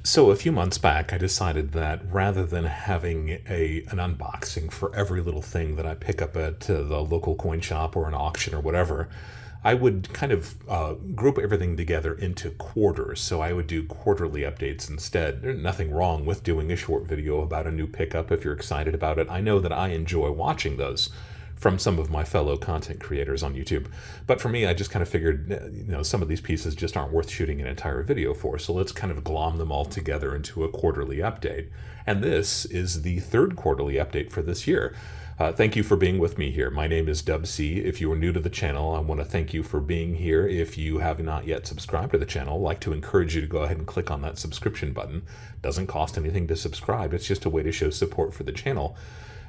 So a few months back, I decided that rather than having an unboxing for every little thing that I pick up at the local coin shop or an auction or whatever, I would kind of group everything together into quarters. So I would do quarterly updates instead. There's nothing wrong with doing a short video about a new pickup if you're excited about it. I know that I enjoy watching those from some of my fellow content creators on YouTube. But for me, I just kind of figured, some of these pieces just aren't worth shooting an entire video for. So let's kind of glom them all together into a quarterly update. And this is the third quarterly update for this year. Thank you for being with me here. My name is Dub C. If you are new to the channel, I want to thank you for being here. If you have not yet subscribed to the channel, I'd like to encourage you to go ahead and click on that subscription button. Doesn't cost anything to subscribe. It's just a way to show support for the channel.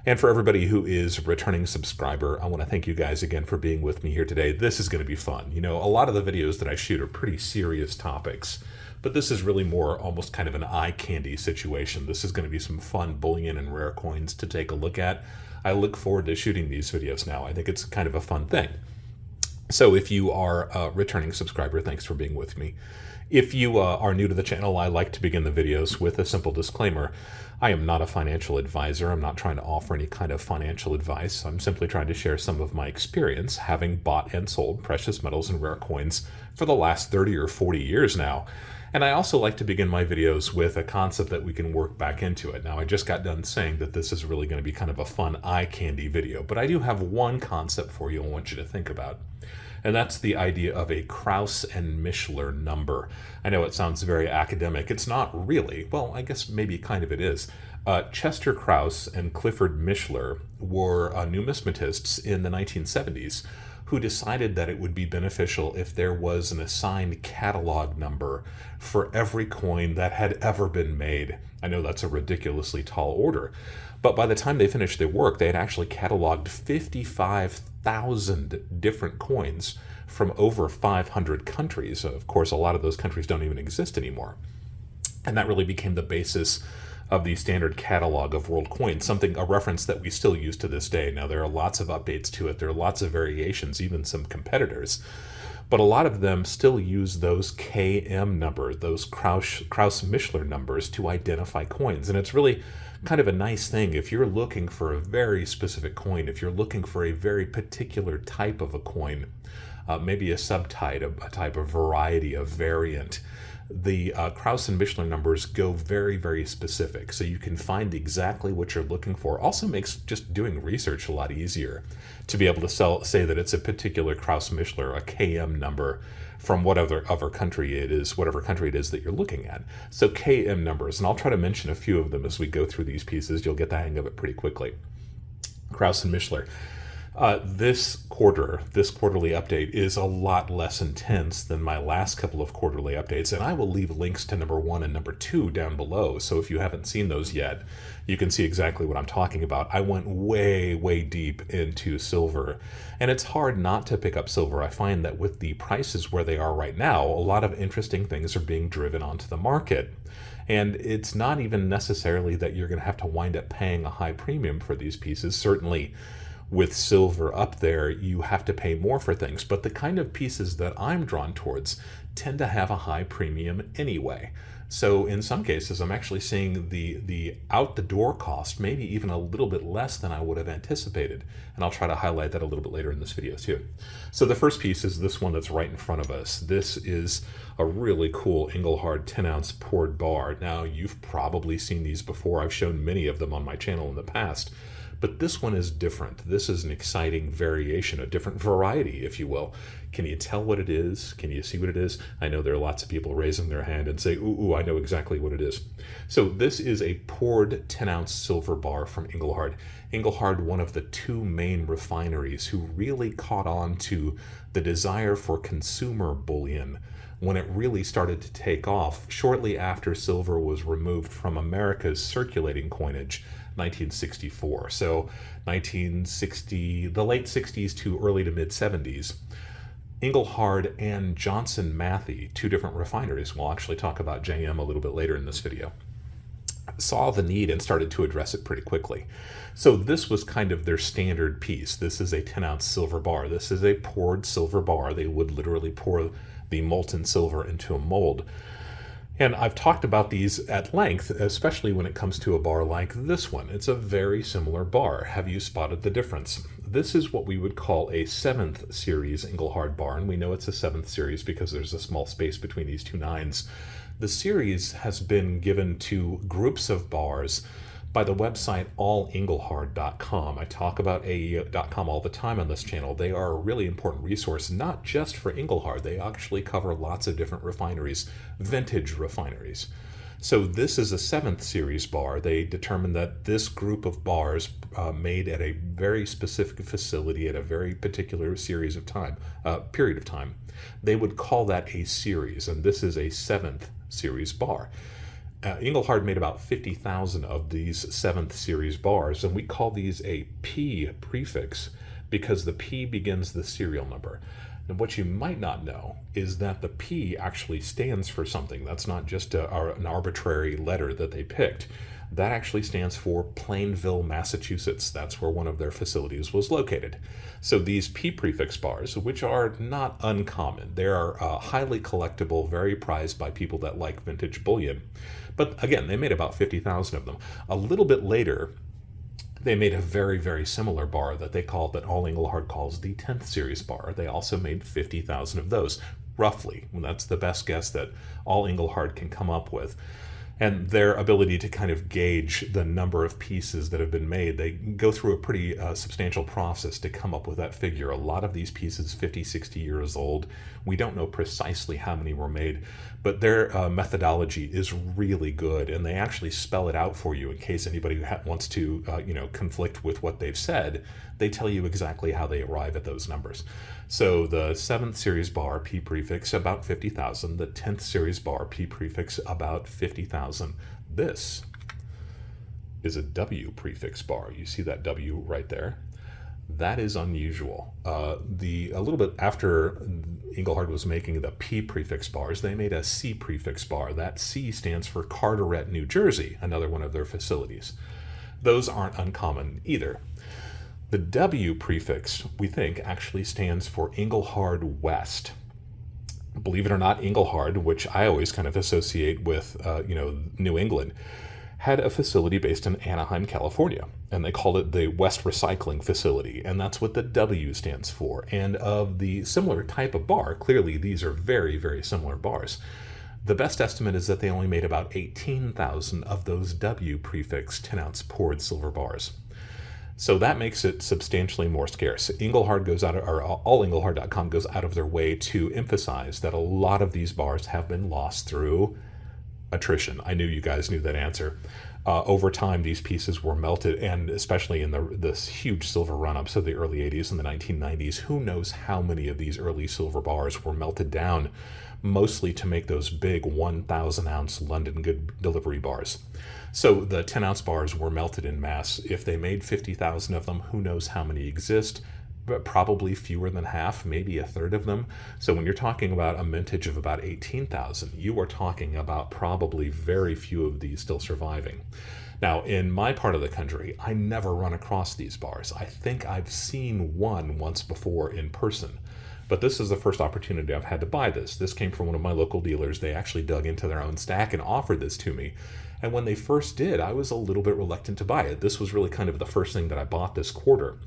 And for everybody who is a returning subscriber, I want to thank you guys again for being with me here today. This is going to be fun. A lot of the videos that I shoot are pretty serious topics, but this is really more almost kind of an eye candy situation. This is going to be some fun bullion and rare coins to take a look at. I look forward to shooting these videos now. I think it's kind of a fun thing. So if you are a returning subscriber, thanks for being with me. If you are new to the channel, I like to begin the videos with a simple disclaimer. I am not a financial advisor. I'm not trying to offer any kind of financial advice. I'm simply trying to share some of my experience having bought and sold precious metals and rare coins for the last 30 or 40 years now. And I also like to begin my videos with a concept that we can work back into it. Now, I just got done saying that this is really going to be kind of a fun eye candy video, but I do have one concept for you I want you to think about. And that's the idea of a Krauss and Mishler number. I know it sounds very academic. It's not really. Well, I guess maybe kind of it is. Chester Krauss and Clifford Mishler were numismatists in the 1970s who decided that it would be beneficial if there was an assigned catalog number for every coin that had ever been made. I know that's a ridiculously tall order, but by the time they finished their work, they had actually cataloged 55,000 different coins from over 500 countries. Of course, a lot of those countries don't even exist anymore. And that really became the basis of the standard catalog of world coins, a reference that we still use to this day. Now, there are lots of updates to it. There are lots of variations, even some competitors. But a lot of them still use those KM numbers, those Krauss-Mishler numbers to identify coins. And it's really kind of a nice thing if you're looking for a very specific coin, if you're looking for a very particular type of a coin, maybe a subtype, a type of variety, a variant. The Krauss and Mishler numbers go very, very specific, so you can find exactly what you're looking for. Also makes just doing research a lot easier to be able to say that it's a particular Krauss-Mishler, a KM number from whatever country it is that you're looking at. So KM numbers, and I'll try to mention a few of them as we go through these pieces. You'll get the hang of it pretty quickly. Krauss and Mishler. This quarterly update is a lot less intense than my last couple of quarterly updates, and I will leave links to number 1 and number 2 down below, so if you haven't seen those yet, you can see exactly what I'm talking about. I went way, way deep into silver, and it's hard not to pick up silver. I find that with the prices where they are right now, a lot of interesting things are being driven onto the market. And it's not even necessarily that you're going to have to wind up paying a high premium for these pieces. Certainly, with silver up there, you have to pay more for things, but the kind of pieces that I'm drawn towards tend to have a high premium anyway. So in some cases, I'm actually seeing the out-the-door cost maybe even a little bit less than I would have anticipated, and I'll try to highlight that a little bit later in this video too. So the first piece is this one that's right in front of us. This is a really cool Engelhard 10-ounce poured bar. Now, you've probably seen these before. I've shown many of them on my channel in the past. But this one is different. This is an exciting variation, a different variety, if you will. Can you tell what it is? Can you see what it is? I know there are lots of people raising their hand and say, ooh, I know exactly what it is. So this is a poured 10-ounce silver bar from Engelhard. Engelhard, one of the two main refineries who really caught on to the desire for consumer bullion when it really started to take off shortly after silver was removed from America's circulating coinage, 1964. So 1960, the late 60s to early to mid 70s, Engelhard and Johnson Matthey, two different refineries, we'll actually talk about JM a little bit later in this video, saw the need and started to address it pretty quickly. So this was kind of their standard piece. This is a 10-ounce silver bar. This is a poured silver bar. They would literally pour the molten silver into a mold. And I've talked about these at length, especially when it comes to a bar like this one. It's a very similar bar. Have you spotted the difference? This is what we would call a 7th series Engelhard bar, and we know it's a 7th series because there's a small space between these two nines. The series has been given to groups of bars by the website allengelhard.com. I talk about AE.com all the time on this channel. They are a really important resource, not just for Engelhard. They actually cover lots of different refineries, vintage refineries. So this is a 7th series bar. They determined that this group of bars made at a very specific facility at a very particular series of time, period of time, they would call that a series, and this is a 7th series bar. Engelhard made about 50,000 of these 7th series bars, and we call these a P prefix because the P begins the serial number. And what you might not know is that the P actually stands for something. That's not just an arbitrary letter that they picked. That actually stands for Plainville, Massachusetts. That's where one of their facilities was located. So these P prefix bars, which are not uncommon, they are highly collectible, very prized by people that like vintage bullion. But again, they made about 50,000 of them. A little bit later, they made a very, very similar bar that all Engelhard calls the 10th series bar. They also made 50,000 of those, roughly. And that's the best guess that all Engelhard can come up with. And their ability to kind of gauge the number of pieces that have been made, they go through a pretty substantial process to come up with that figure. A lot of these pieces, 50, 60 years old, we don't know precisely how many were made, but their methodology is really good, and they actually spell it out for you in case anybody wants to conflict with what they've said. They tell you exactly how they arrive at those numbers. So the 7th series bar, P prefix, about 50,000. The 10th series bar, P prefix, about 50,000. This is a W prefix bar. You see that W right there? That is unusual. A little bit after Engelhard was making the P prefix bars, they made a C prefix bar. That C stands for Carteret, New Jersey, another one of their facilities. Those aren't uncommon either. The W prefix, we think, actually stands for Engelhard West. Believe it or not, Engelhard, which I always kind of associate with, New England, had a facility based in Anaheim, California, and they called it the West Recycling Facility, and that's what the W stands for. And of the similar type of bar, clearly these are very, very similar bars. The best estimate is that they only made about 18,000 of those W prefix 10-ounce poured silver bars. So that makes it substantially more scarce. Allengelhard.com goes out of their way to emphasize that a lot of these bars have been lost through attrition. I knew you guys knew that answer. Over time, these pieces were melted, and especially in this huge silver run-ups of the early 80s and the 1990s, who knows how many of these early silver bars were melted down, mostly to make those big 1,000-ounce London Good delivery bars. So the 10-ounce bars were melted in mass. If they made 50,000 of them, who knows how many exist, but probably fewer than half, maybe a third of them. So when you're talking about a mintage of about 18,000, you are talking about probably very few of these still surviving. Now, in my part of the country, I never run across these bars. I think I've seen one once before in person. But this is the first opportunity I've had to buy this. This came from one of my local dealers. They actually dug into their own stack and offered this to me. And when they first did, I was a little bit reluctant to buy it. This was really kind of the first thing that I bought this quarter.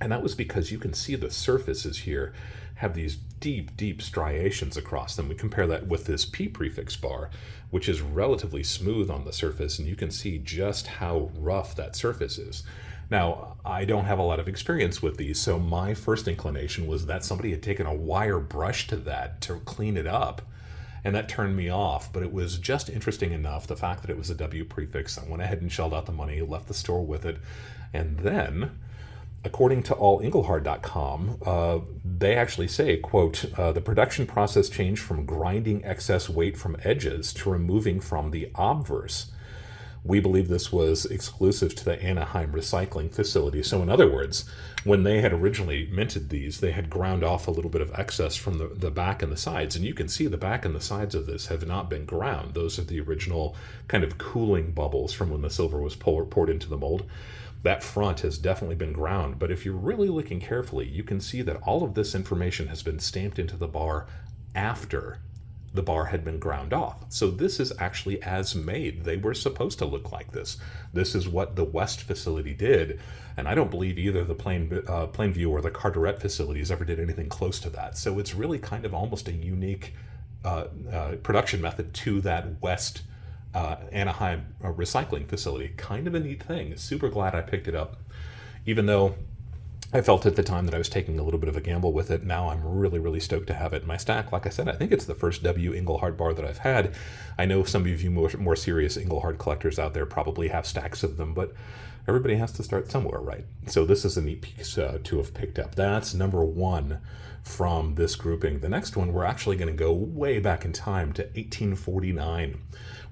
And that was because you can see the surfaces here have these deep, deep striations across them. We compare that with this P prefix bar, which is relatively smooth on the surface, and you can see just how rough that surface is. Now, I don't have a lot of experience with these, so my first inclination was that somebody had taken a wire brush to that to clean it up, and that turned me off. But it was just interesting enough, the fact that it was a W prefix. I went ahead and shelled out the money, left the store with it, and then, according to allengelhard.com, they actually say, quote, the production process changed from grinding excess weight from edges to removing from the obverse. We believe this was exclusive to the Anaheim recycling facility. So in other words, when they had originally minted these, they had ground off a little bit of excess from the back and the sides. And you can see the back and the sides of this have not been ground. Those are the original kind of cooling bubbles from when the silver was poured into the mold. That front has definitely been ground. But if you're really looking carefully, you can see that all of this information has been stamped into the bar after the bar had been ground off. So this is actually as made. They were supposed to look like this. This is what the West facility did, and I don't believe either the Plainview or the Carteret facilities ever did anything close to that. So it's really kind of almost a unique production method to that West Anaheim recycling facility. Kind of a neat thing. Super glad I picked it up, even though I felt at the time that I was taking a little bit of a gamble with it. Now I'm really, really stoked to have it in my stack. Like I said, I think it's the first W. Engelhard bar that I've had. I know some of you more serious Engelhard collectors out there probably have stacks of them, but everybody has to start somewhere, right? So this is a neat piece to have picked up. That's number one from this grouping. The next one, we're actually going to go way back in time to 1849.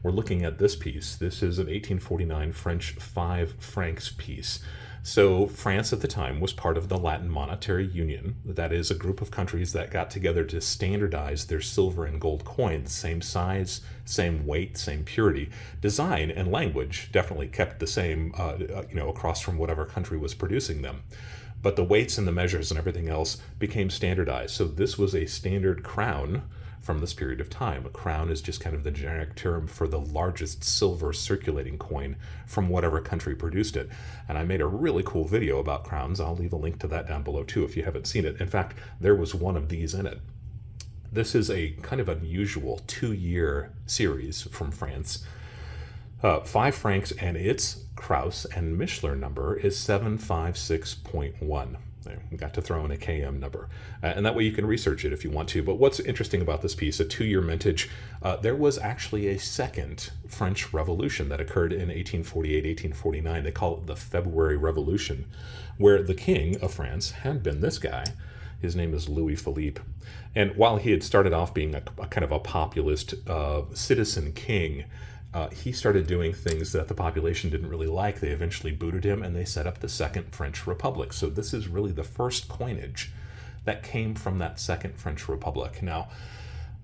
We're looking at this piece. This is an 1849 French 5 francs piece. So France at the time was part of the Latin Monetary Union. That is a group of countries that got together to standardize their silver and gold coins, same size, same weight, same purity. Design and language definitely kept the same, across from whatever country was producing them. But the weights and the measures and everything else became standardized. So this was a standard crown from this period of time. A crown is just kind of the generic term for the largest silver circulating coin from whatever country produced it. And I made a really cool video about crowns. I'll leave a link to that down below too if you haven't seen it. In fact, there was one of these in it. This is a kind of unusual 2-year series from France. 5 francs, and its Krauss and Mishler number is 756.1. We got to throw in a KM number. And that way you can research it if you want to. But what's interesting about this piece, a 2-year mintage, there was actually a second French Revolution that occurred in 1848, 1849. They call it the February Revolution, where the king of France had been this guy. His name is Louis Philippe. And while he had started off being a kind of a populist citizen king, he started doing things that the population didn't really like. They eventually booted him, and they set up the Second French Republic. So this is really the first coinage that came from that Second French Republic. Now,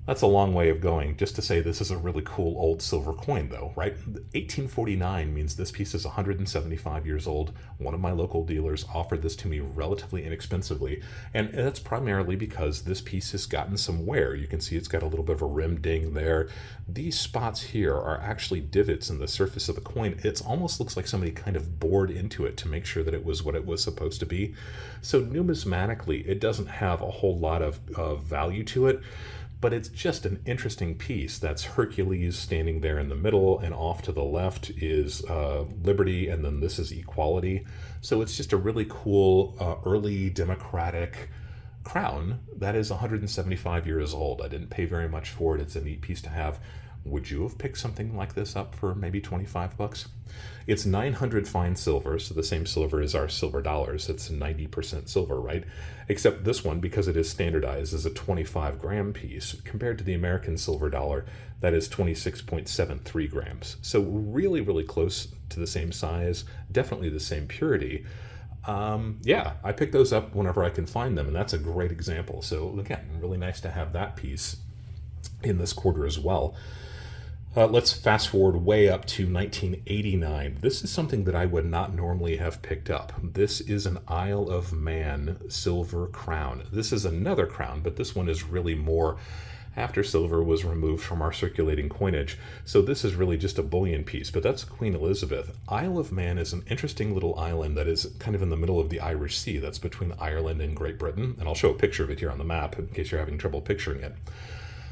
that's a long way of going just to say this is a really cool old silver coin, though, right? 1849 means this piece is 175 years old. One of my local dealers offered this to me relatively inexpensively, and that's primarily because this piece has gotten some wear. You can see it's got a little bit of a rim ding there. These spots here are actually divots in the surface of the coin. It almost looks like somebody kind of bored into it to make sure that it was what it was supposed to be. So numismatically, it doesn't have a whole lot of value to it. But it's just an interesting piece. That's Hercules standing there in the middle, and off to the left is Liberty, and then this is Equality. So it's just a really cool early democratic crown that is 175 years old. I didn't pay very much for it. It's a neat piece to have. Would you have picked something like this up for maybe 25 bucks? It's 900 fine silver, so the same silver as our silver dollars. It's 90% silver, right? Except this one, because it is standardized, is a 25-gram piece compared to the American silver dollar that is 26.73 grams. So really, really close to the same size, definitely the same purity. Yeah, I pick those up whenever I can find them, and that's a great example. So again, really nice to have that piece in this quarter as well. Let's fast forward way up to 1989. This is something that I would not normally have picked up. This is an Isle of Man silver crown. This is another crown, but this one is really more after silver was removed from our circulating coinage. So this is really just a bullion piece, but that's Queen Elizabeth. Isle of Man is an interesting little island that is kind of in the middle of the Irish Sea. That's between Ireland and Great Britain, and I'll show a picture of it here on the map in case you're having trouble picturing it.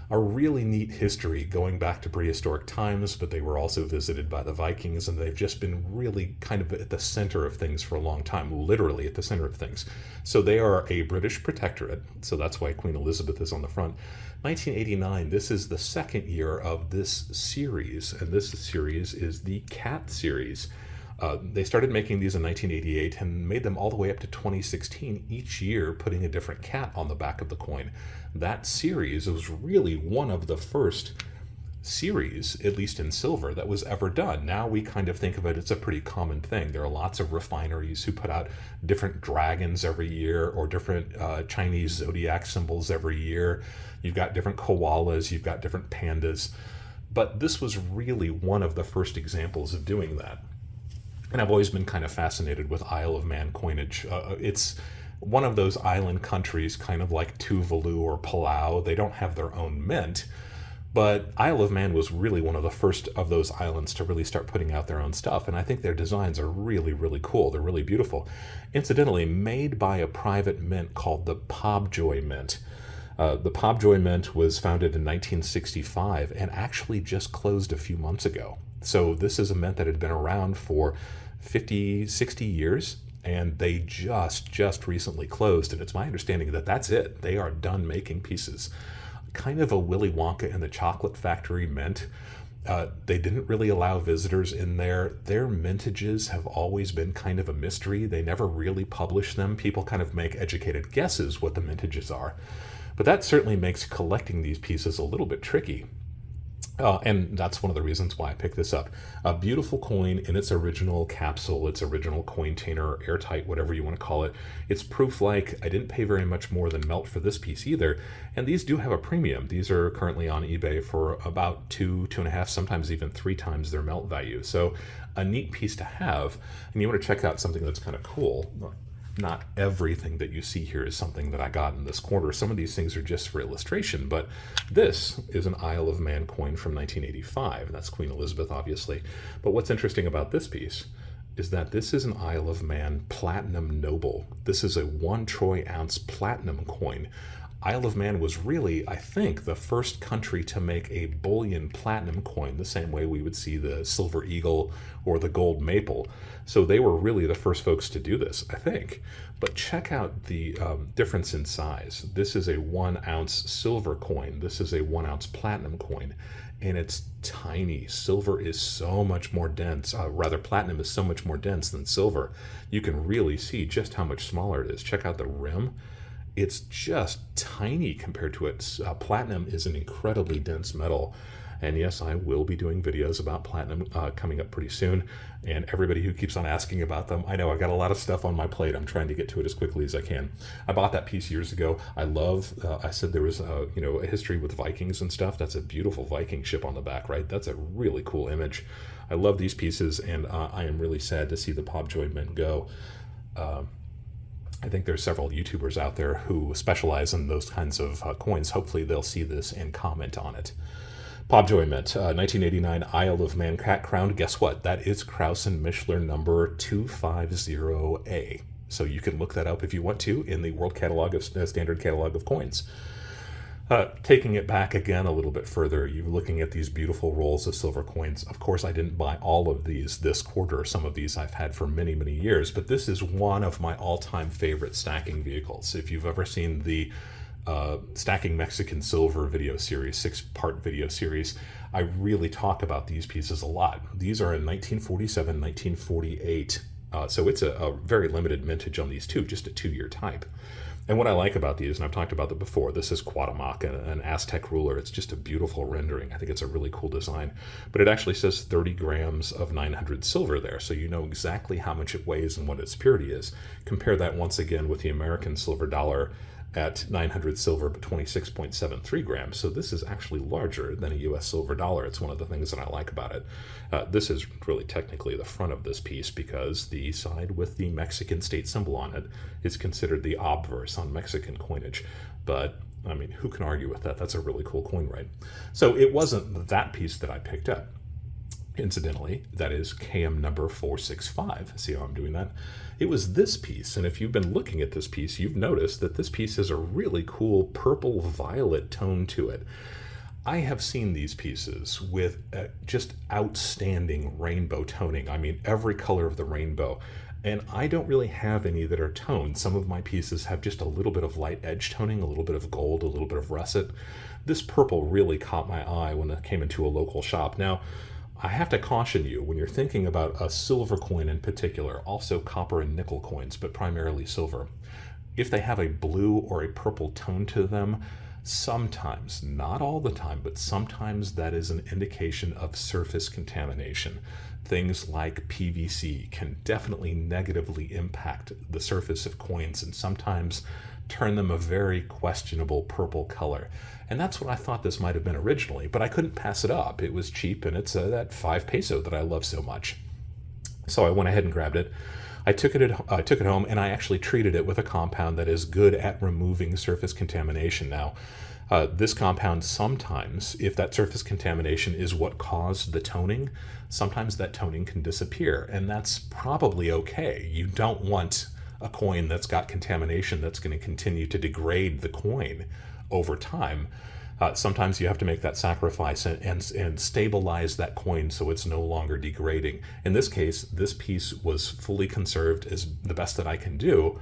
A really neat history going back to prehistoric times, but they were also visited by the Vikings, and they've just been really kind of at the center of things for a long time, literally at the center of things. So they are a British protectorate, so that's why Queen Elizabeth is on the front. 1989, this is the second year of this series, and this series is the Cat series. They started making these in 1988 and made them all the way up to 2016, each year putting a different cat on the back of the coin. That series was really one of the first series, at least in silver, that was ever done. Now we kind of think of it as a pretty common thing. There are lots of refineries who put out different dragons every year or different Chinese zodiac symbols every year. You've got different koalas, you've got different pandas. But this was really one of the first examples of doing that. And I've always been kind of fascinated with Isle of Man coinage. It's one of those island countries, kind of like Tuvalu or Palau. They don't have their own mint, But Isle of Man was really one of the first of those islands to really start putting out their own stuff, and I think their designs are really, really cool. They're really beautiful. Incidentally, made by a private mint called the Pobjoy Mint. The Pobjoy Mint was founded in 1965 and actually just closed a few months ago. So this is a mint that had been around for 50, 60 years, and they just recently closed, and it's my understanding that that's it. They are done making pieces. Kind of a Willy Wonka and the Chocolate Factory mint. They didn't really allow visitors in there. Their mintages have always been kind of a mystery. They never really publish them. People kind of make educated guesses what the mintages are. But that certainly makes collecting these pieces a little bit tricky. And that's one of the reasons why I picked this up. A beautiful coin in its original capsule, its original cointainer, airtight, whatever you want to call it. It's proof like. I didn't pay very much more than melt for this piece either. And these do have a premium. These are currently on eBay for about 2.5, sometimes even 3 times their melt value. So a neat piece to have. And you want to check out something that's kind of cool. Not everything that you see here is something that I got in this corner. Some of these things are just for illustration, but this is an Isle of Man coin from 1985. That's Queen Elizabeth, obviously. But what's interesting about this piece is that this is an Isle of Man Platinum Noble. This is a 1 troy ounce platinum coin. Isle of Man was really, I think, the first country to make a bullion platinum coin, the same way we would see the silver eagle or the gold maple. So they were really the first folks to do this, I think. But check out the difference in size. This is a 1 ounce silver coin. This is a 1 ounce platinum coin. And it's tiny. Silver is so much more dense. Rather, platinum is so much more dense than silver. You can really see just how much smaller it is. Check out the rim. It's just tiny compared to it. Platinum is an incredibly dense metal. And yes, I will be doing videos about platinum coming up pretty soon. And everybody who keeps on asking about them, I know I've got a lot of stuff on my plate. I'm trying to get to it as quickly as I can. I bought that piece years ago. I said there was a history with Vikings and stuff. That's a beautiful Viking ship on the back, right? That's a really cool image. I love these pieces, and I am really sad to see the Pobjoy Mint go. I think there's several YouTubers out there who specialize in those kinds of coins. Hopefully they'll see this and comment on it. Pobjoy Mint, 1989 Isle of Man Cat Crown. Guess what? That is Krause and Mishler number 250A. So you can look that up if you want to in the World Catalog of Standard Catalog of Coins. Taking it back again a little bit further, you're looking at these beautiful rolls of silver coins. Of course, I didn't buy all of these this quarter. Some of these I've had for many, many years, but this is one of my all-time favorite stacking vehicles. If you've ever seen the Stacking Mexican Silver video series, 6-part video series, I really talk about these pieces a lot. These are in 1947, 1948, so it's a very limited mintage on these two, just a 2-year type. And what I like about these, and I've talked about them before, this is Cuauhtémoc, an Aztec ruler. It's just a beautiful rendering. I think it's a really cool design. But it actually says 30 grams of 900 silver there, so you know exactly how much it weighs and what its purity is. Compare that once again with the American silver dollar at 900 silver, but 26.73 grams. So this is actually larger than a US silver dollar. It's one of the things that I like about it. This is really technically the front of this piece because the side with the Mexican state symbol on it is considered the obverse on Mexican coinage. But I mean, who can argue with that? That's a really cool coin, right? So it wasn't that piece that I picked up. Incidentally, that is KM number 465. See how I'm doing that? It was this piece, and if you've been looking at this piece, you've noticed that this piece has a really cool purple-violet tone to it. I have seen these pieces with just outstanding rainbow toning. I mean, every color of the rainbow. And I don't really have any that are toned. Some of my pieces have just a little bit of light edge toning, a little bit of gold, a little bit of russet. This purple really caught my eye when I came into a local shop. Now, I have to caution you, when you're thinking about a silver coin in particular, also copper and nickel coins, but primarily silver, if they have a blue or a purple tone to them, sometimes, not all the time, but sometimes that is an indication of surface contamination. Things like PVC can definitely negatively impact the surface of coins and sometimes turn them a very questionable purple color. And that's what I thought this might have been originally, but I couldn't pass it up. It was cheap, and it's that 5 peso that I love so much. So I went ahead and grabbed it. I took it home, and I actually treated it with a compound that is good at removing surface contamination. Now, This compound sometimes, if that surface contamination is what caused the toning, sometimes that toning can disappear, and that's probably okay. You don't want a coin that's got contamination that's going to continue to degrade the coin over time. Sometimes you have to make that sacrifice and stabilize that coin so it's no longer degrading. In this case, this piece was fully conserved as the best that I can do,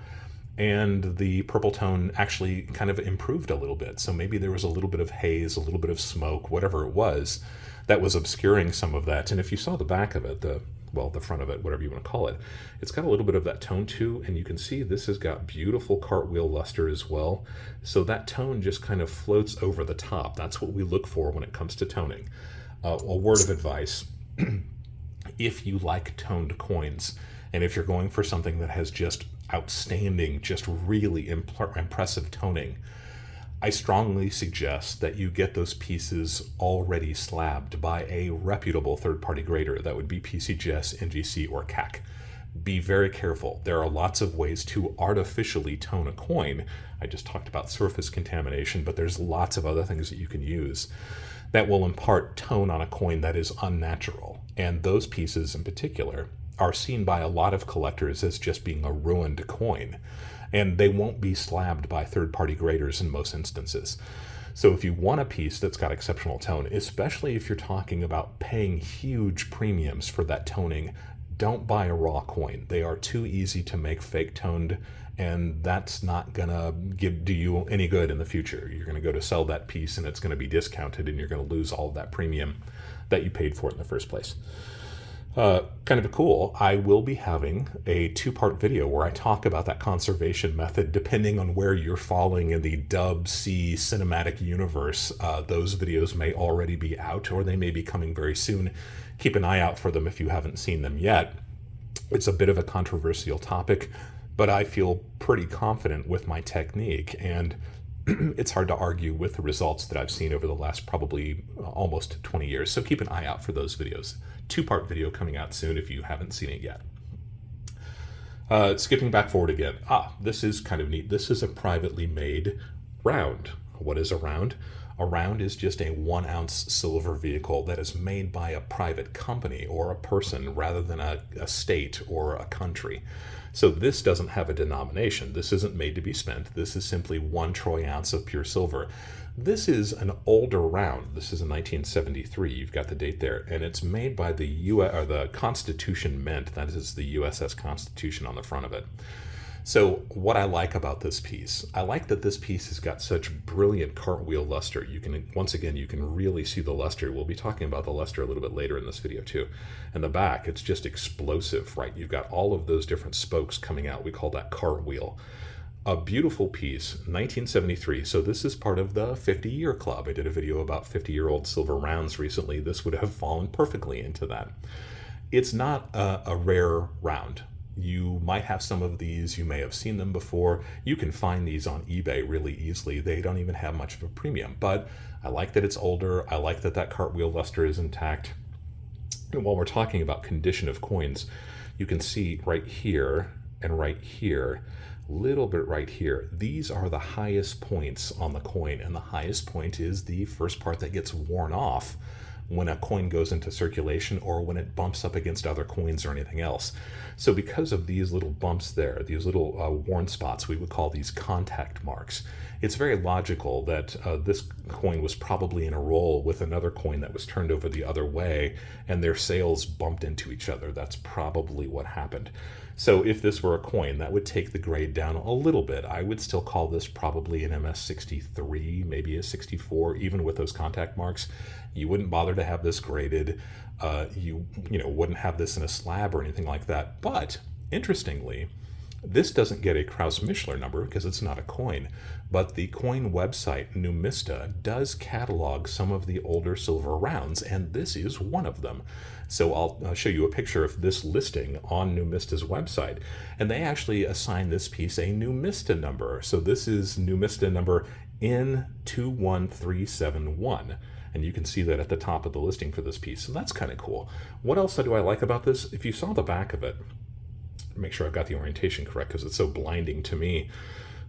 and the purple tone actually kind of improved a little bit. So maybe there was a little bit of haze, a little bit of smoke, whatever it was, that was obscuring some of that. And if you saw the back of it, the front of it, whatever you want to call it, it's got a little bit of that tone too, and you can see this has got beautiful cartwheel luster as well. So that tone just kind of floats over the top. That's what we look for when it comes to toning. A word of advice, if you like toned coins, and if you're going for something that has just outstanding, just really impressive toning, I strongly suggest that you get those pieces already slabbed by a reputable third-party grader. That would be PCGS, NGC, or CAC. Be very careful. There are lots of ways to artificially tone a coin. I just talked about surface contamination, but there's lots of other things that you can use that will impart tone on a coin that is unnatural. And those pieces in particular are seen by a lot of collectors as just being a ruined coin, and they won't be slabbed by third-party graders in most instances. So if you want a piece that's got exceptional tone, especially if you're talking about paying huge premiums for that toning, don't buy a raw coin. They are too easy to make fake toned, and that's not gonna do you any good in the future. You're gonna go to sell that piece and it's gonna be discounted, and you're gonna lose all of that premium that you paid for it in the first place. Kind of cool, I will be having a 2-part video where I talk about that conservation method depending on where you're falling in the Dub C cinematic universe. Those videos may already be out, or they may be coming very soon. Keep an eye out for them if you haven't seen them yet. It's a bit of a controversial topic, but I feel pretty confident with my technique, and it's hard to argue with the results that I've seen over the last probably almost 20 years. So keep an eye out for those videos. 2-part video coming out soon if you haven't seen it yet. Skipping back forward again. This is kind of neat. This is a privately made round. What is a round? A round is just a 1-ounce silver vehicle that is made by a private company or a person rather than a state or a country. So this doesn't have a denomination. This isn't made to be spent. This is simply 1 troy ounce of pure silver. This is an older round. This is in 1973. You've got the date there, and it's made by the the Constitution Mint. That is the USS Constitution on the front of it. So what I like about this piece, I like that this piece has got such brilliant cartwheel luster. You can, once again, you can really see the luster. We'll be talking about the luster a little bit later in this video too. And the back, it's just explosive, right? You've got all of those different spokes coming out. We call that cartwheel. A beautiful piece, 1973. So this is part of the 50-year club. I did a video about 50-year-old silver rounds recently. This would have fallen perfectly into that. It's not a rare round. You might have some of these, you may have seen them before. You can find these on eBay really easily. They don't even have much of a premium, but I like that it's older. I like that that cartwheel luster is intact. And while we're talking about condition of coins, you can see right here and right here, little bit right here, these are the highest points on the coin, and the highest point is the first part that gets worn off when a coin goes into circulation or when it bumps up against other coins or anything else. So because of these little bumps there, these little worn spots, we would call these contact marks. It's very logical that this coin was probably in a roll with another coin that was turned over the other way, and their sails bumped into each other. That's probably what happened. So if this were a coin, that would take the grade down a little bit. I would still call this probably an MS63, maybe a 64, even with those contact marks. You wouldn't bother to have this graded. You wouldn't have this in a slab or anything like that. But interestingly, this doesn't get a Krauss-Mischler number because it's not a coin, but the coin website Numista does catalog some of the older silver rounds, and this is one of them. So I'll show you a picture of this listing on Numista's website, and they actually assign this piece a Numista number. So this is Numista number N21371. And you can see that at the top of the listing for this piece. So that's kind of cool. What else do I like about this? If you saw the back of it, make sure I've got the orientation correct because it's so blinding to me.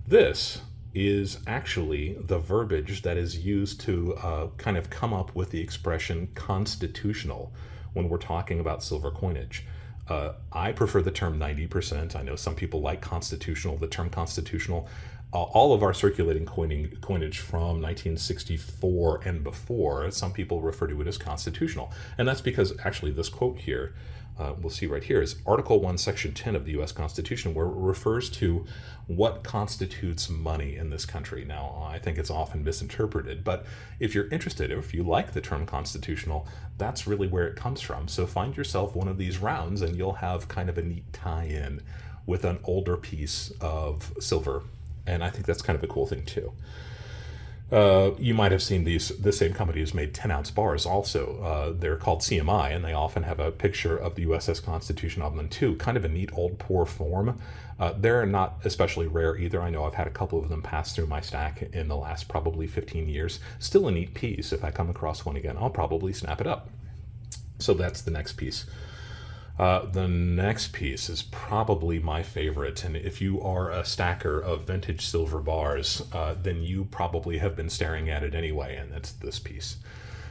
This is actually the verbiage that is used to kind of come up with the expression constitutional when we're talking about silver coinage. I prefer the term 90%. I know some people like constitutional, the term constitutional. All of our circulating coinage from 1964 and before, some people refer to it as constitutional. And that's because actually this quote here, we'll see right here, is Article 1, Section 10 of the U.S. Constitution, where it refers to what constitutes money in this country. Now, I think it's often misinterpreted, but if you're interested, if you like the term constitutional, that's really where it comes from. So find yourself one of these rounds and you'll have kind of a neat tie-in with an older piece of silver. And I think that's kind of a cool thing too. You might have seen the same company has made 10-ounce bars also. They're called CMI, and they often have a picture of the USS Constitution on them too. Kind of a neat old poor form. They're not especially rare either. I know I've had a couple of them pass through my stack in the last probably 15 years. Still a neat piece. If I come across one again, I'll probably snap it up. So that's the next piece. The next piece is probably my favorite, and if you are a stacker of vintage silver bars, then you probably have been staring at it anyway, and it's this piece.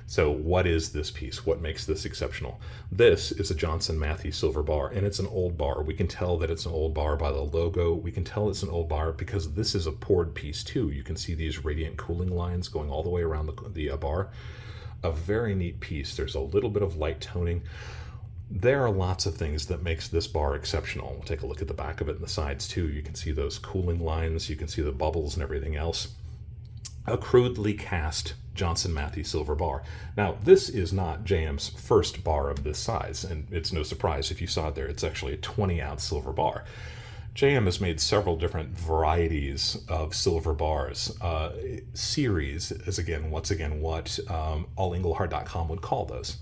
So what is this piece? What makes this exceptional? This is a Johnson Matthey silver bar, and it's an old bar. We can tell that it's an old bar by the logo. We can tell it's an old bar because this is a poured piece too. You can see these radiant cooling lines going all the way around the bar. A very neat piece. There's a little bit of light toning. There are lots of things that makes this bar exceptional. We'll take a look at the back of it and the sides too. You can see those cooling lines. You can see the bubbles and everything else. A crudely cast Johnson Matthey silver bar. Now, this is not JM's first bar of this size, and it's no surprise if you saw it there. It's actually a 20-ounce silver bar. JM has made several different varieties of silver bars. Series is once again what allengelhard.com would call those.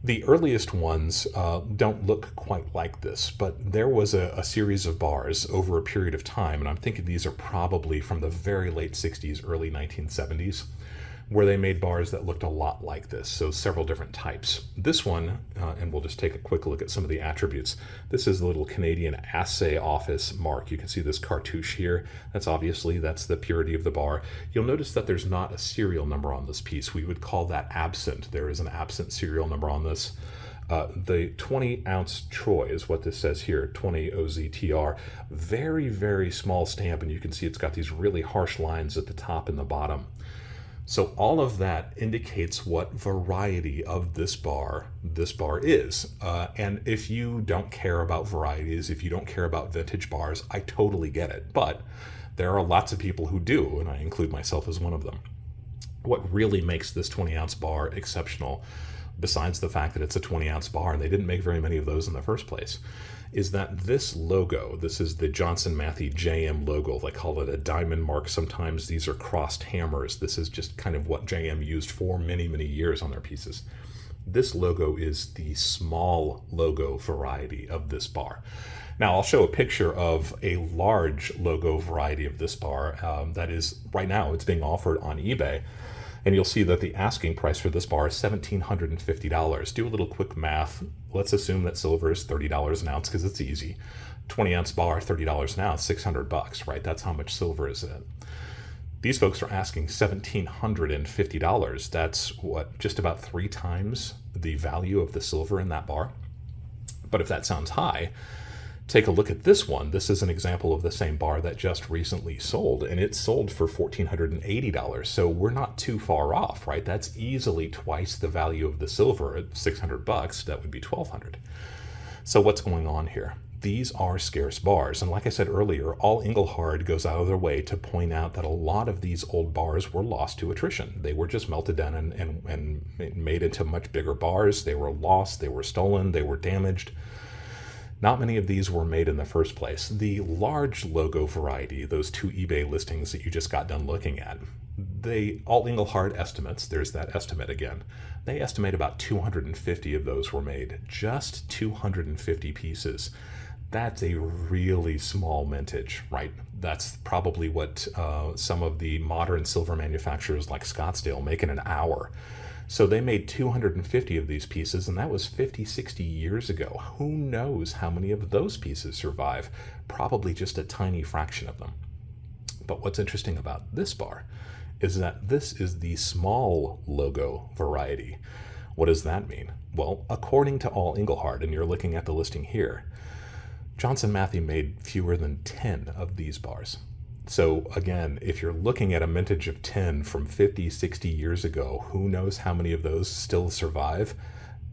The earliest ones don't look quite like this, but there was a series of bars over a period of time, and I'm thinking these are probably from the very late 60s, early 1970s, where they made bars that looked a lot like this, so several different types. This one, and we'll just take a quick look at some of the attributes. This is the little Canadian Assay Office mark. You can see this cartouche here. That's the purity of the bar. You'll notice that there's not a serial number on this piece. We would call that absent. There is an absent serial number on this. The 20-ounce Troy is what this says here, 20 OZTR. Very, very small stamp, and you can see it's got these really harsh lines at the top and the bottom. So all of that indicates what variety of this bar is. And if you don't care about varieties, if you don't care about vintage bars, I totally get it. But there are lots of people who do, and I include myself as one of them. What really makes this 20-ounce bar exceptional, besides the fact that it's a 20-ounce bar, and they didn't make very many of those in the first place, is that this logo, this is the Johnson Matthey JM logo. They call it a diamond mark. Sometimes these are crossed hammers. This is just kind of what JM used for many, many years on their pieces. This logo is the small logo variety of this bar. Now, I'll show a picture of a large logo variety of this bar that is, right now, it's being offered on eBay. And you'll see that the asking price for this bar is $1,750. Do a little quick math. Let's assume that silver is $30 an ounce because it's easy. 20-ounce bar, $30 an ounce, $600, right? That's how much silver is in it. These folks are asking $1,750. That's what, just about 3 times the value of the silver in that bar. But if that sounds high, take a look at this one. This is an example of the same bar that just recently sold, and it sold for $1,480. So we're not too far off, right? That's easily twice the value of the silver at $600. That would be $1,200. So what's going on here? These are scarce bars, and like I said earlier, all Engelhard goes out of their way to point out that a lot of these old bars were lost to attrition. They were just melted down and made into much bigger bars. They were lost, they were stolen, they were damaged. Not many of these were made in the first place. The large logo variety, those 2 eBay listings that you just got done looking at, all Engelhard estimates, there's that estimate again, they estimate about 250 of those were made. Just 250 pieces. That's a really small mintage, right? That's probably what some of the modern silver manufacturers like Scottsdale make in an hour. So they made 250 of these pieces, and that was 50, 60 years ago. Who knows how many of those pieces survive? Probably just a tiny fraction of them. But what's interesting about this bar is that this is the small logo variety. What does that mean? Well, according to all Engelhard, and you're looking at the listing here, Johnson Matthey made fewer than 10 of these bars. So again, if you're looking at a mintage of 10 from 50, 60 years ago, who knows how many of those still survive?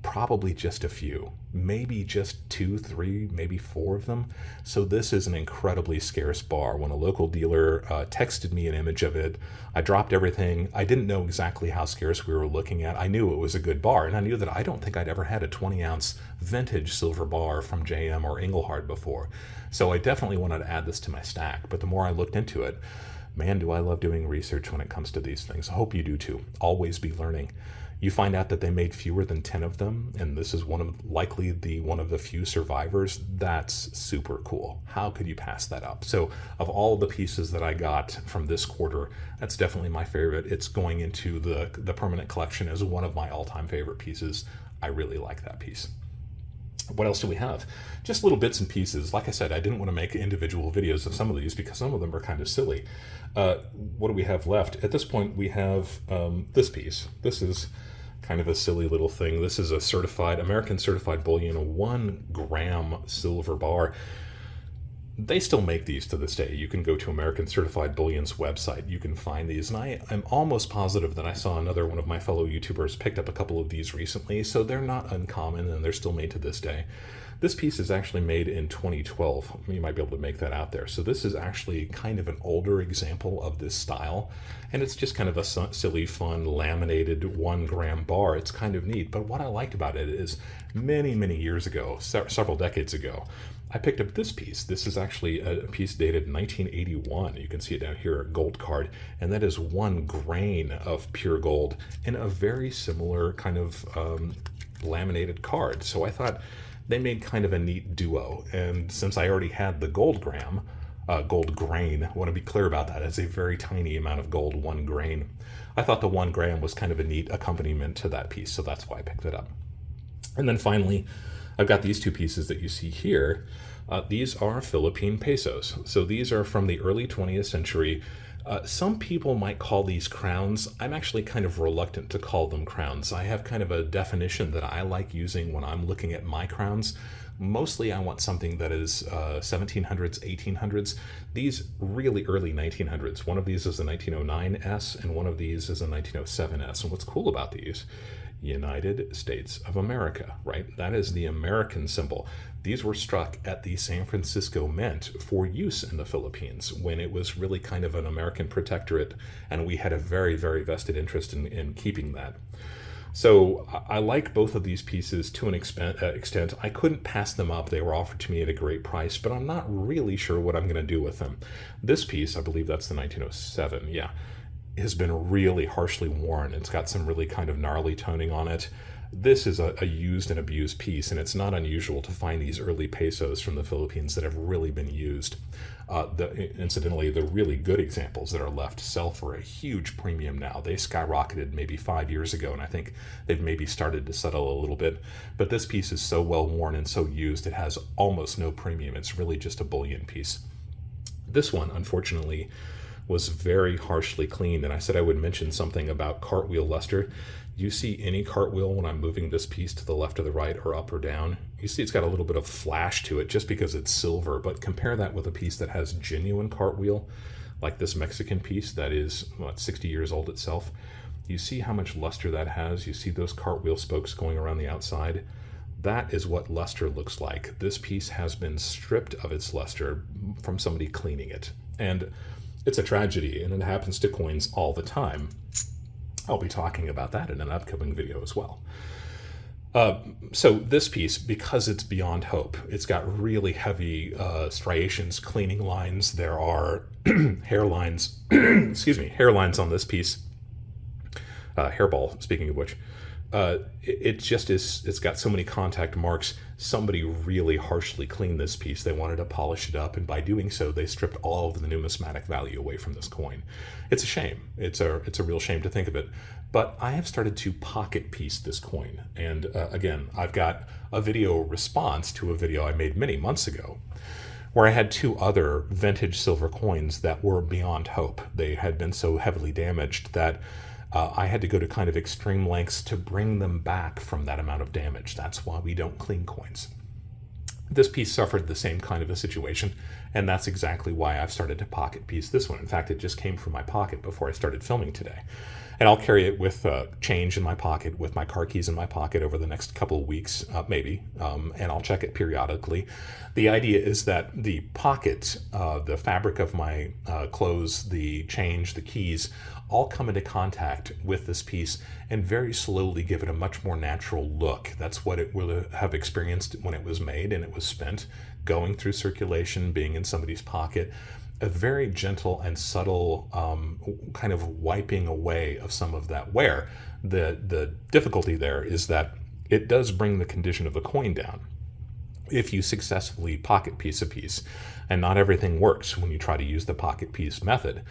Probably just a few, maybe just 2, 3, maybe 4 of them. So this is an incredibly scarce bar. When a local dealer texted me an image of it, I dropped everything. I didn't know exactly how scarce we were looking at. I knew it was a good bar, and I knew that I don't think I'd ever had a 20-ounce vintage silver bar from JM or Engelhard before. So I definitely wanted to add this to my stack, but the more I looked into it, man, do I love doing research when it comes to these things. I hope you do too. Always be learning. You find out that they made fewer than 10 of them, and this is one of the few survivors. That's super cool. How could you pass that up? So of all the pieces that I got from this quarter, that's definitely my favorite. It's going into the permanent collection as one of my all-time favorite pieces. I really like that piece. What else do we have? Just little bits and pieces. Like I said, I didn't want to make individual videos of some of these because some of them are kind of silly. What do we have left? At this point, we have this piece. This is kind of a silly little thing. This is a American certified bullion, a 1 gram silver bar. They still make these to this day. You can go to American Certified Bullion's website. You can find these, and I'm almost positive that I saw another one of my fellow YouTubers picked up a couple of these recently, so they're not uncommon, and they're still made to this day. This piece is actually made in 2012. You might be able to make that out there. So this is actually kind of an older example of this style, and it's just kind of a silly, fun, laminated 1 gram bar. It's kind of neat, but what I liked about it is many, many years ago, several decades ago, I picked up this piece. This is actually a piece dated 1981. You can see it down here, gold card, and that is 1 grain of pure gold in a very similar kind of laminated card. So I thought they made kind of a neat duo. And since I already had the gold grain, I want to be clear about that. It's a very tiny amount of gold, 1 grain. I thought the 1 gram was kind of a neat accompaniment to that piece, so that's why I picked it up. And then finally, I've got these 2 pieces that you see here. These are Philippine pesos. So these are from the early 20th century. Some people might call these crowns. I'm actually kind of reluctant to call them crowns. I have kind of a definition that I like using when I'm looking at my crowns. Mostly I want something that is 1700s, 1800s. These really early 1900s. One of these is a 1909S and one of these is a 1907S. And what's cool about these, United States of America, right? That is the American symbol. These were struck at the San Francisco Mint for use in the Philippines when it was really kind of an American protectorate, and we had a very, very vested interest in keeping that. So I like both of these pieces to an extent. I couldn't pass them up. They were offered to me at a great price, but I'm not really sure what I'm going to do with them. This piece, I believe that's the 1907, yeah, has been really harshly worn. It's got some really kind of gnarly toning on it. This is a used and abused piece, and it's not unusual to find these early pesos from the Philippines that have really been used. Incidentally, the really good examples that are left sell for a huge premium now. They skyrocketed maybe 5 years ago, and I think they've maybe started to settle a little bit. But this piece is so well worn and so used, it has almost no premium. It's really just a bullion piece. This one, unfortunately, was very harshly cleaned, and I said I would mention something about cartwheel luster. You see any cartwheel when I'm moving this piece to the left or the right or up or down? You see it's got a little bit of flash to it just because it's silver, but compare that with a piece that has genuine cartwheel, like this Mexican piece that is, 60 years old itself. You see how much luster that has? You see those cartwheel spokes going around the outside? That is what luster looks like. This piece has been stripped of its luster from somebody cleaning it. And it's a tragedy, and it happens to coins all the time. I'll be talking about that in an upcoming video as well. So this piece, because it's beyond hope, it's got really heavy striations, cleaning lines. There are hairlines, hairlines on this piece. Hairball, speaking of which. It just is, it's got so many contact marks. Somebody really harshly cleaned this piece. They wanted to polish it up, and by doing so, they stripped all of the numismatic value away from this coin. It's a shame. It's a real shame to think of it. But I have started to pocket piece this coin. And again, I've got a video response to a video I made many months ago where I had two other vintage silver coins that were beyond hope. They had been so heavily damaged that I had to go to kind of extreme lengths to bring them back from that amount of damage. That's why we don't clean coins. This piece suffered the same kind of a situation, and that's exactly why I've started to pocket piece this one. In fact, it just came from my pocket before I started filming today. And I'll carry it with change in my pocket, with my car keys in my pocket over the next couple of weeks, maybe, and I'll check it periodically. The idea is that the pocket, the fabric of my clothes, the change, the keys, all come into contact with this piece and very slowly give it a much more natural look. That's what it will have experienced when it was made and it was spent, going through circulation, being in somebody's pocket. A very gentle and subtle kind of wiping away of some of that wear. The difficulty there is that it does bring the condition of the coin down if you successfully pocket piece a piece. And not everything works when you try to use the pocket piece method.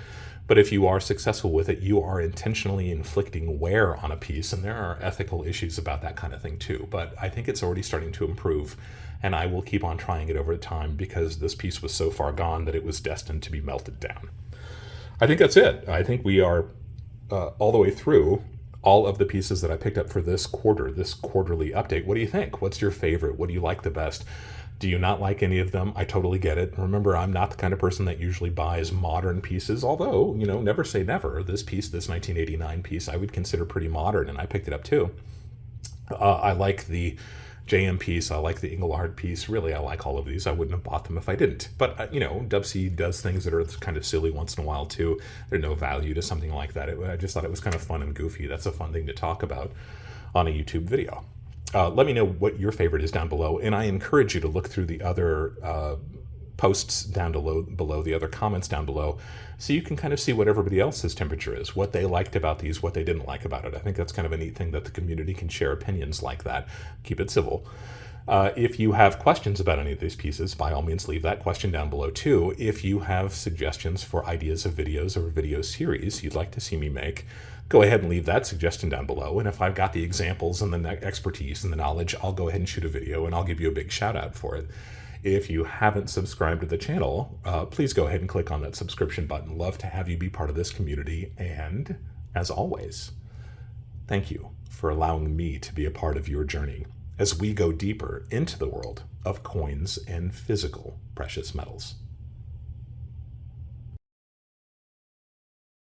But if you are successful with it, you are intentionally inflicting wear on a piece, and there are ethical issues about that kind of thing too. But I think it's already starting to improve, and I will keep on trying it over time because this piece was so far gone that it was destined to be melted down. I think that's it. I think we are all the way through all of the pieces that I picked up for this quarter, this quarterly update. What do you think? What's your favorite? What do you like the best? Do you not like any of them? I totally get it. Remember, I'm not the kind of person that usually buys modern pieces, although, never say never. This piece, this 1989 piece, I would consider pretty modern, and I picked it up too. I like the JM piece. I like the Engelhard piece. Really, I like all of these. I wouldn't have bought them if I didn't. But, Dubsy does things that are kind of silly once in a while too. There's no value to something like that. I just thought it was kind of fun and goofy. That's a fun thing to talk about on a YouTube video. Let me know what your favorite is down below, and I encourage you to look through the other posts down below, the other comments down below, so you can kind of see what everybody else's temperature is, what they liked about these, what they didn't like about it. I think that's kind of a neat thing that the community can share opinions like that. Keep it civil. If you have questions about any of these pieces, by all means leave that question down below too. If you have suggestions for ideas of videos or video series you'd like to see me make, go ahead and leave that suggestion down below. And if I've got the examples and the expertise and the knowledge, I'll go ahead and shoot a video and I'll give you a big shout out for it. If you haven't subscribed to the channel, please go ahead and click on that subscription button. Love to have you be part of this community. And as always, thank you for allowing me to be a part of your journey as we go deeper into the world of coins and physical precious metals.